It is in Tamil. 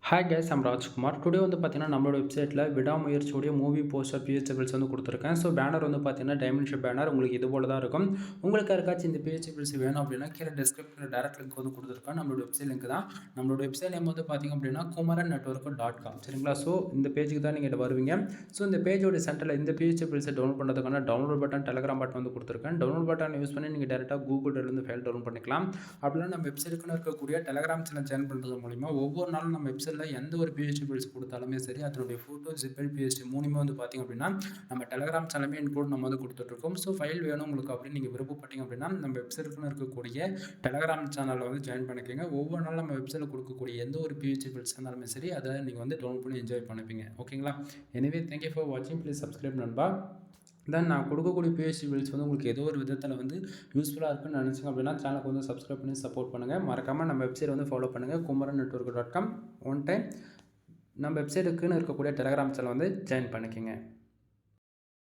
Hi guys, I'm Rajkumar. Today வந்து பார்த்தீங்கன்னா, நம்மளோட வெப்சைட்டில் விடாமுயற்சியோடைய மூவி போஸ்டர் பிஹெச்எபிள்ஸ் வந்து கொடுத்துருக்கேன். ஸோ பேனர் வந்து பார்த்தீங்கன்னா, டைமண்ட் ஷேப் பேனர் உங்களுக்கு இது போல தான் இருக்கும். உங்களுக்கு யாருக்காச்சும் இந்த பிஹெச்எபிள்ஸ் வேணும் அப்படின்னா, கீழே டிஸ்கிரிப்ஷனில் டேரக்ட் லிங்க் வந்து கொடுத்துருக்கேன். நம்மளோட வெப்சைட் லிங்க் தான். நம்மளோட வெப்சைட் நேம் வந்து பார்த்தீங்க அப்படின்னா, குமரன் network.com. சரிங்களா? ஸோ இந்த பேஜுக்கு தான் நீங்கள் வருவீங்க. ஸோ இந்த பேஜோட சென்டரில் இந்த பிஹெச்எபிள்ஸை டவுன்லோட் பண்ணுறதுக்கான டவுன்லோட் பட்டன், டெலகிராம் பட்டன் வந்து கொடுத்துருக்கேன். டவுன்லோட் பட்டன் யூஸ் பண்ணி நீங்கள் டேரெக்டாக கூகுளிலிருந்து ஃபைல் டவுன்லோட் பண்ணிக்கலாம். அப்படின்னா நம்ம வெப்சைட்டுக்குன்னு இருக்கக்கூடிய டெலகிராம் சேனல் ஜாயின் பண்ணுறது மூலிமா ஒவ்வொரு நாளும் நம்ம வெப்சைட்டில் எந்த ஒரு பிஹெச்பிஎல்ஸ் கொடுத்தாலுமே சரி, அதனுடைய ஃபோட்டோ ஜிப்பல் பிஹெச்டி மூணுமே வந்து பார்த்திங்க அப்படின்னா நம்ம டெலகிராம் சேனலுமே இன்க்ளூட் நம்ம வந்து கொடுத்துட்ருக்கோம். ஸோ ஃபைல் வேணும் உங்களுக்கு அப்படின்னு நீங்கள் விருப்பப்பட்டீங்க அப்படின்னா நம்ம வெப்சைட்டுக்குன்னு இருக்கக்கூடிய டெலகிராம் சேனலில் வந்து ஜாயின் பண்ணிக்கோங்க. ஒவ்வொரு நாளும் நம்ம வெப்சைட்டில் கொடுக்கக்கூடிய எந்த ஒரு பிஹெச்பிஎல்ஸ் இருந்தாலுமே சரி, அதை நீங்கள் வந்து டவுன்லோட் பண்ணி என்ஜாய் பண்ணிப்பீங்க. ஓகேங்களா? எனிவே, தேங்க்யூ ஃபார் வாட்சிங். ப்ளீஸ் சப்ஸ்கிரைப் நண்பா. தென் நான் கொடுக்கக்கூடிய பிஹெச்டி பில்ஸ் வந்து உங்களுக்கு ஏதோ ஒரு விதத்தில் வந்து யூஸ்ஃபுல்லாக இருக்குன்னு நினச்சிங்க அப்படின்னா சேனலுக்கு வந்து சப்ஸ்கிரைப் பண்ணி சப்போர்ட் பண்ணுங்கள். மறக்காமல் நம்ம வெப்சைட் வந்து ஃபாலோ பண்ணுங்கள், குமரன் network.com. ஒன் டைம் நம்ம வெப்சைட்டுக்குன்னு இருக்கக்கூடிய டெலகிராம் சேனல் வந்து ஜாயின் பண்ணிக்கோங்க.